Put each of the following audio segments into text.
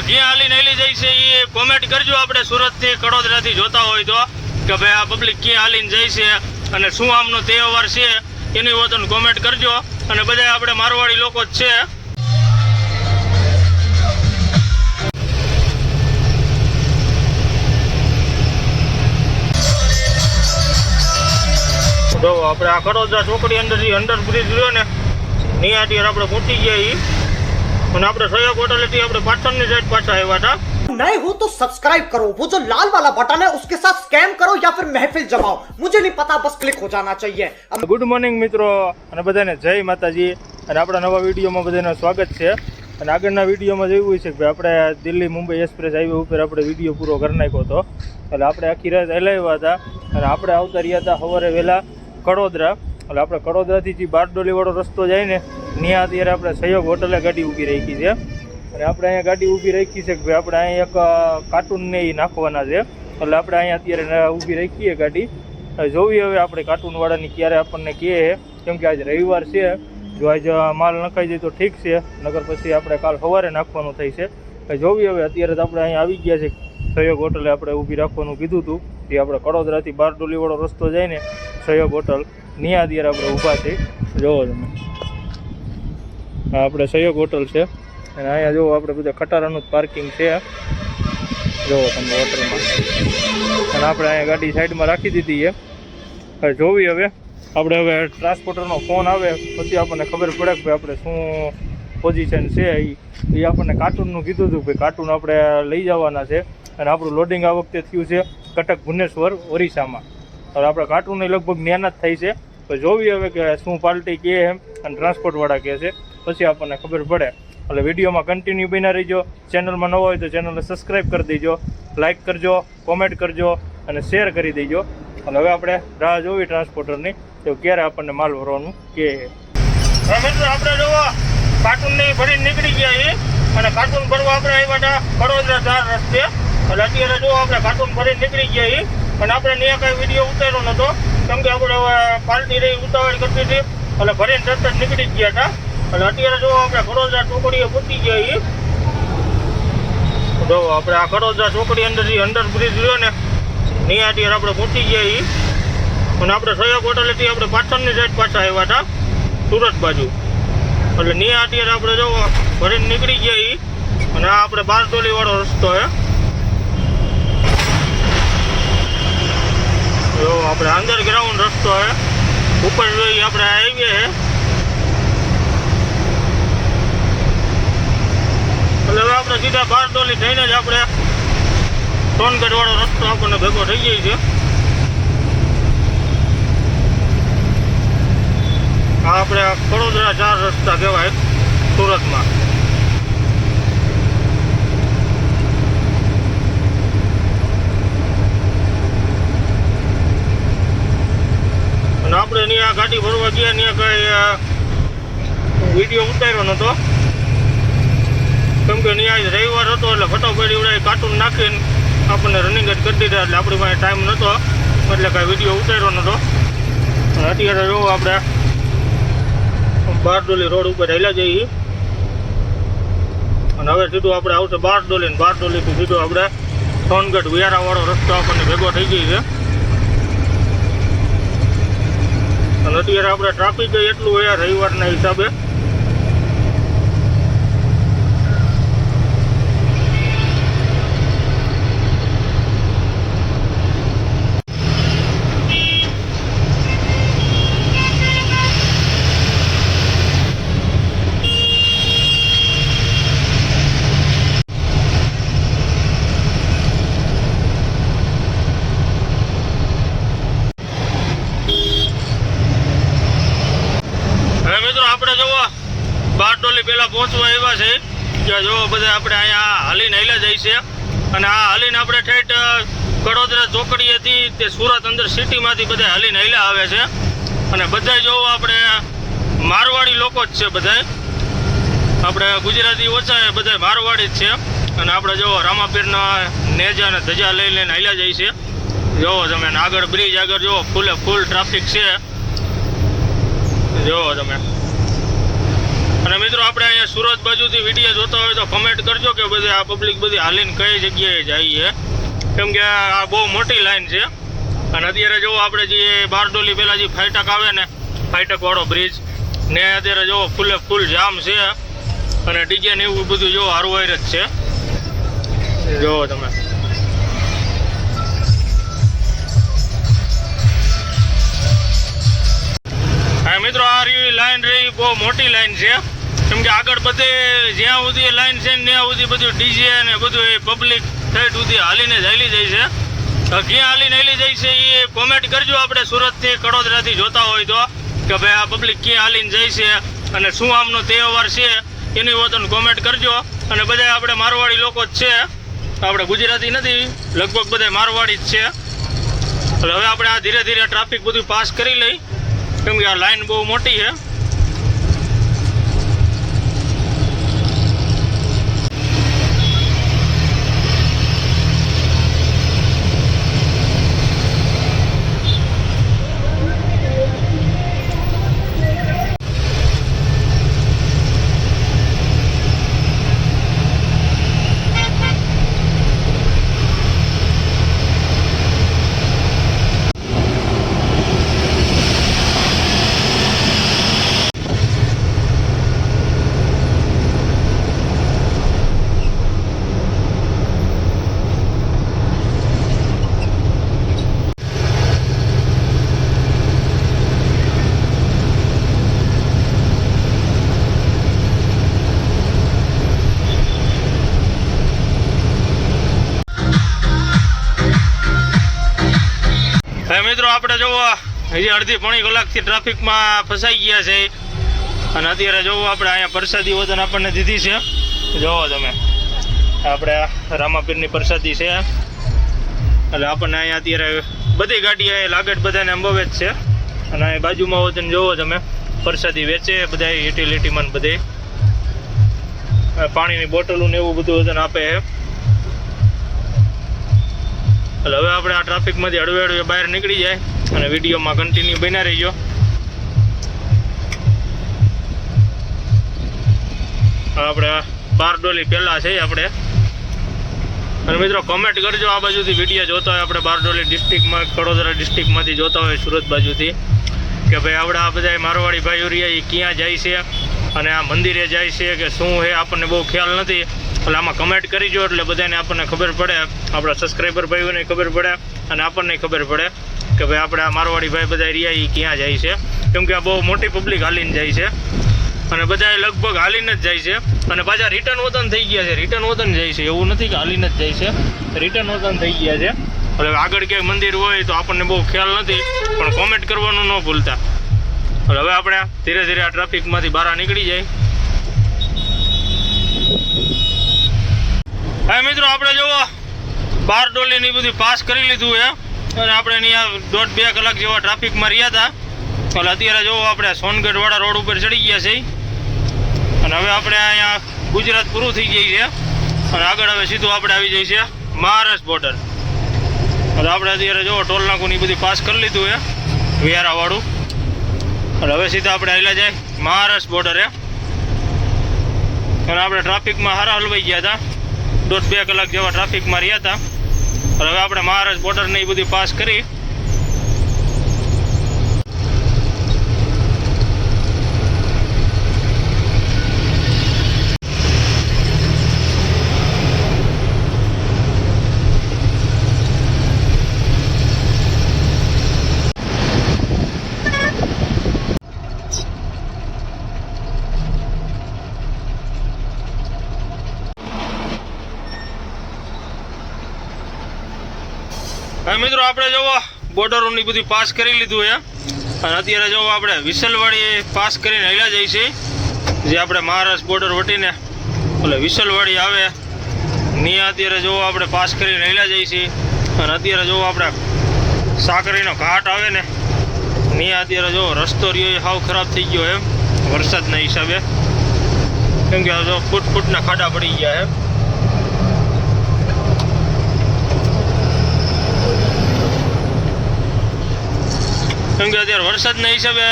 ક્યાં હાલીને હેલી જાય છે એ કોમેન્ટ કરજો. આપણે સુરતથી કડોદરાથી જોતા હોય તો કે ભાઈ આ પબ્લિક ક્યાં હાલીને જાય છે અને શું આમનો તહેવાર છે એની વતન કોમેન્ટ કરજો. અને બધા આપણે મારવાડી લોકો જ છે. જો આપણે આ કડોદરા ચોકડી અંડરબ્રિજ રહ્યો ને નિયાટી આપણે પહોંચી ગયા અને આપણે સહયોગ હોટલેથી આપણે પાછળની સાઈડ પાછા આવ્યા હતા. नए हो तो सब्सक्राइब करो, वो जो लाल वाला बटन है उसके साथ स्कैम करो या फिर महफिल जमाओ, मुझे नहीं पता, बस क्लिक हो जाना चाहिए. ગુડ મોર્નિંગ મિત્રો અને બધાને જય માતાજી. અને આપણા નવા વિડીયોમાં બધાનું સ્વાગત છે. અને આગળના વિડીયોમાં જેવું છે કે ભાઈ આપણે દિલ્હી મુંબઈ એક્સપ્રેસ હાઈવે ઉપર આપણે વિડીયો પૂરો કરી નાખ્યો હતો. એટલે આપણે આખી રાત હલાવ્યા હતા અને આપણે આવતા રહ્યા હતા સવારે વહેલા કડોદરા. એટલે આપણે કડોદરાથી જે બારડોલીવાળો રસ્તો જાય ને ત્યાં અત્યારે આપણે સહયોગ હોટલે ગાડી ઊભી રાખી છે. અને આપણે અહીંયા ગાડી ઊભી રાખી છે કે ભાઈ આપણે અહીંયા એક કાર્ટૂનને એ નાખવાના છે. એટલે આપણે અહીંયા અત્યારે ઊભી રાખીએ ગાડી. જોવી હવે આપણે કાર્ટૂનવાળાની ક્યારે આપણને કહે, કેમ કે આજે રવિવાર છે. જો આજે માલ નખાઈ જાય તો ઠીક છે, નગર પછી આપણે કાલ સવારે નાખવાનું થઈ છે. જોવી હવે અત્યારે તો આપણે અહીંયા આવી ગયા છે સહયોગ હોટલે આપણે ઊભી રાખવાનું કીધું હતું. જે આપણે કડોદરાથી બારડોલીવાળો રસ્તો જાય ને સહયોગ હોટલ ત્યાં અત્યારે આપણે ઊભા છે. જોવો તમે આપણે સહયોગ હોટલ છે અને અહીંયા જો આપણે બધા ખટારાનું જ પાર્કિંગ છે. જોવો તમે હોટલમાં. અને આપણે અહીંયા ગાડી સાઈડમાં રાખી દીધી છે. હવે જોવી હવે આપણે હવે ટ્રાન્સપોર્ટરનો ફોન આવે પછી આપણને ખબર પડે કે ભાઈ આપણે શું પોઝિશન છે. એ આપણને કાર્ટૂનનું કીધું હતું ભાઈ કાર્ટૂન આપણે લઈ જવાના છે. અને આપણું લોડિંગ આ વખતે થયું છે કટક ભુવનેશ્વર ઓરિસ્સામાં. હવે આપણે કાર્ટૂનની લગભગ જ્ઞાન જ થઈ છે. તો જોવી હવે કે શું પાર્ટી કહે એમ અને ટ્રાન્સપોર્ટવાળા કહે છે પછી આપણને ખબર પડે. એટલે વિડીયોમાં કન્ટિન્યુ બન્યા રહીજો. ચેનલમાં નવો હોય તો ચેનલને સબસ્ક્રાઈબ કરી દેજો, લાઇક કરજો, કોમેન્ટ કરજો અને શેર કરી દેજો. અને હવે આપણે રાહ જોવી ટ્રાન્સપોર્ટરની તો ક્યારે આપણને માલ ભરવાનું કહે. મિત્રો આપણે જોવો કાર્ટૂનની ભરીને નીકળી ગયા છીએ અને કાર્ટૂન ભરવા આપણે આવ્યા હતા કડોદરા 4 રસ્તે. એટલે અત્યારે જો આપણે કાર્ટૂન ભરીને નીકળી ગયા છીએ અને આપણે ત્યાં કાંઈ વિડીયો ઉતાર્યો નહોતો કેમ કે આપણે પાર્ટી રહી ઉતાવળ કરતી હતી. એટલે ભરીને તરત જ નીકળી ગયા હતા. એટલે અત્યારે જો આપણે કડોદરા ચોકડીએ પહોંચી ગયા છીએ. જો આપણે આ કડોદરા ચોકડી અંડરબ્રિજ રહ્યો ને ત્યાં અત્યારે આપણે પહોંચી ગયા છીએ. અને આપણે સહયોગ હોટલેથી આપણે પાછળની સાઈડ પાછા આવ્યા હતા સુરત બાજુ. એટલે ત્યાં અત્યારે આપણે જો ભરીને નીકળી ગયા છીએ અને આ આપણે બારડોલીવાળો રસ્તો છે. જો આપણે અંડરગ્રાઉન્ડ રસ્તો છે. ઉપર જોઈએ આપણે હાઈવે છે. એટલે હવે આપણે સીધા બારડોલી થઈને જ આપણે સોનગઢવાળો રસ્તો આપણને ભેગો થઈ જાય છે. આ આપણે કડોદરા 4 રસ્તા કહેવાય સુરતમાં. અને આપણે ત્યાં ગાડી ભરવા ગયા ત્યાં કાંઈ વિડીયો ઉતાર્યો નહોતો કેમ કે ત્યાં રવિવાર હતો એટલે ફટોફટ એવડા કાર્ટૂન નાખીને આપણને રનિંગ જ કરી દીધા. એટલે આપણી પાસે ટાઈમ નહોતો એટલે કાંઈ વિડીયો ઉતાર્યો નહોતો. અને અત્યારે જો આપણે બારડોલી રોડ ઉપર હેલા જઈએ અને હવે સીધું આપણે આવશે બારડોલી ને બારડોલીથી સીધું આપણે સોનગઢ વિયારાવાળો રસ્તો આપણને ભેગો થઈ ગઈ છે. અને અત્યારે આપણે ટ્રાફિક એટલું હોય રવિવારના હિસાબે. બારડોલી પહેલાં પહોંચવા આવ્યા છે કે જો બધા આપણે અહીંયા હાલીને હેલા જાય છે. અને આ હાલીને આપણે ઠેઠ કડોદરા ચોકડીએથી તે સુરત અંદર સિટીમાંથી બધા હાલીને હેલા આવે છે. અને બધા જો આપણે મારવાડી લોકો જ છે. બધા આપણે ગુજરાતી ઓછા બધા મારવાડી જ છે. અને આપણે જો રામાપીરના નેજા અને ધજા લઈ લઈને હેલા જાય છે. જોવો તમે આગળ બ્રિજ આગળ જુઓ ફૂલ ટ્રાફિક છે. જોવો તમે અને મિત્રો આપણે અહીંયા સુરત બાજુથી વિડીયો જોતા હોય તો કમેન્ટ કરજો કે બધી આ પબ્લિક બધી હાલીને કઈ જગ્યાએ જાય છે, કેમ કે આ બહુ મોટી લાઈન છે. અને અત્યારે જો આપણે જે બારડોલી પહેલાં જે ફાટક આવે ને, ફાટકવાળો બ્રિજ ને અત્યારે જો ફૂલ જામ છે અને ડીજે ને એવું બધું જો હારવાયર જ છે. જોવો તમે હા મિત્રો, આ લાઈન રહી બહુ મોટી લાઈન છે, કેમ કે આગળ બધે જ્યાં સુધી લાઈન છે ને ત્યાં સુધી બધું ડીજે ને બધું એ પબ્લિક સાઈડ સુધી હાલીને જ હાલી જાય છે. ક્યાં હાલીને હાલી જાય છે એ કોમેન્ટ કરજો. આપણે સુરતથી કડોદરાથી જોતા હોય તો કે ભાઈ આ પબ્લિક ક્યાં હાલીને જાય છે અને શું આમનો તહેવાર છે એની વતન કોમેન્ટ કરજો. અને બધા આપણે મારવાડી લોકો જ છે, આપણે ગુજરાતી નથી, લગભગ બધા મારવાડી જ છે. એટલે હવે આપણે આ ધીરે ધીરે ટ્રાફિક બધું પાસ કરી લઈ, કેમ કે આ લાઈન બહુ મોટી છે. મિત્રો આપણે જોવો હજી અડધી પોણી કલાકથી ટ્રાફિકમાં ફસાઈ ગયા છે. અને અત્યારે જોવો આપણે અહીંયા પ્રસાદી વતન આપણને દીધી છે. જોવો તમે આપણે રામાપીરની પ્રસાદી છે. એટલે આપણને અહીંયા અત્યારે બધી ગાડી અહીંયા લાગટ બધાને અંબાવે જ છે. અને અહીંયા બાજુમાં વતન જોવો તમે પ્રસાદી વેચે બધા યુટિલિટીમાં બધે પાણીની બોટલો ને એવું બધું વતન આપે છે. એટલે હવે આપણે આ ટ્રાફિકમાંથી હળવે બહાર નીકળી જાય અને વિડીયોમાં કન્ટિન્યુ બન્યા રહીજો. આપણે બારડોલી પહેલાં છે આપણે. અને મિત્રો કમેન્ટ કરજો આ બાજુથી વિડીયો જોતા હોય, આપણે બારડોલી ડિસ્ટ્રિક્ટમાં કડોદરા ડિસ્ટ્રિક્ટમાંથી જોતા હોય સુરત બાજુથી, કે ભાઈ આપણે આ બધા મારવાડી ભાઈઓ રહ્યા એ ક્યાં જાય છે અને આ મંદિરે જાય છે કે શું છે, આપણને બહુ ખ્યાલ નથી. એટલે આમાં કમેન્ટ કરીજો એટલે બધાને આપણને ખબર પડે, આપણા સબસ્ક્રાઈબર ભાઈઓને ખબર પડે અને આપણને ખબર પડે કે ભાઈ આપણે આ મારવાડી ભાઈ બધા રહ્યા એ ક્યાં જાય છે. કેમ કે આ બહુ મોટી પબ્લિક હાલીને જાય છે અને બધા લગભગ હાલીને જ જાય છે. અને પાછા રિટર્ન વતન થઈ ગયા છે, રિટર્ન વતન જાય છે, એવું નથી કે હાલીને જ જાય છે, રિટર્ન વતન થઈ ગયા છે. એટલે આગળ ક્યાંય મંદિર હોય તો આપણને બહુ ખ્યાલ નથી, પણ કોમેન્ટ કરવાનું ન ભૂલતા. એટલે હવે આપણે ધીરે ધીરે આ ટ્રાફિકમાંથી બહાર નીકળી જાય. હા મિત્રો, આપણે જોવો બારડોલીની બધી પાસ કરી લીધું છે અને આપણે અહીંયા 1.5-2 કલાક જેવા ટ્રાફિકમાં રહ્યા હતા. એટલે અત્યારે જોવો આપણે સોનગઢવાળા રોડ ઉપર ચડી ગયા છે અને હવે આપણે અહીંયા ગુજરાત પૂરું થઈ જાય છે અને આગળ હવે સીધું આપણે આવી જાય છે મહારાષ્ટ્ર બોર્ડર. એટલે આપણે અત્યારે જોવો ટોલ નાકુની બધી પાસ કરી લીધું છે વિયારાવાળું. એટલે હવે સીધા આપણે આવેલા જાય મહારાષ્ટ્ર બોર્ડરે. અને આપણે ટ્રાફિકમાં હારા હલવાઈ ગયા હતા, 1.5-2 કલાક જેવા ટ્રાફિકમાં રહ્યા હતા. હવે આપણે મહારાષ્ટ્ર બોર્ડરને એ બધી પાસ કરી. હવે મિત્રો આપણે જોવો બોર્ડરોની બધી પાસ કરી લીધું છે અને અત્યારે જોવો આપણે વિસલવાડી પાસ કરીને હેલા જઈએ છીએ, જે આપણે મહારાષ્ટ્ર બોર્ડર વટીને એટલે વિસલવાડી આવે ત્યાં અત્યારે જોવો આપણે પાસ કરીને હેલા જઈએ છીએ. અને અત્યારે જોવો આપણે સાકરીનો ઘાટ આવે ને ત્યાં અત્યારે જોવો રસ્તો રહ્યો એ સાવ ખરાબ થઈ ગયો એમ વરસાદના હિસાબે, કેમ કે જો ફૂટના ખાડા પડી ગયા એમ. કેમ કે અત્યારે વરસાદના હિસાબે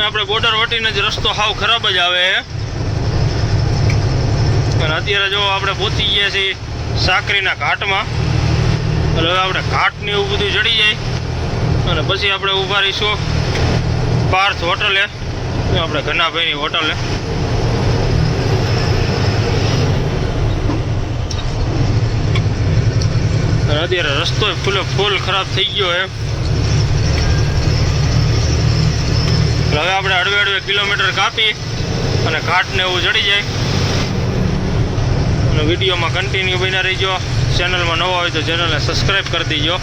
આપણે બોર્ડર વટીને જ રસ્તો સાવ ખરાબ જ આવે છે. અને અત્યારે જો આપણે પહોંચી ગયા છીએ સાકરીના ઘાટમાં. એટલે હવે આપણે ઘાટને એવું બધું ચડી જાય અને પછી આપણે ઊભા રહીશું પાર્થ હોટલે, આપણે ઘનાભાઈની હોટલે. અને અત્યારે રસ્તો ફૂલ ખરાબ થઈ ગયો છે. હવે આપણે અડવે કિલોમીટર કાપી અને ઘાટને એવું ચડી જાય. અને વિડીયોમાં કન્ટિન્યુ બન્યા રહીજો. ચેનલમાં નવા હોય તો ચેનલને સબસ્ક્રાઈબ કરી દેજો.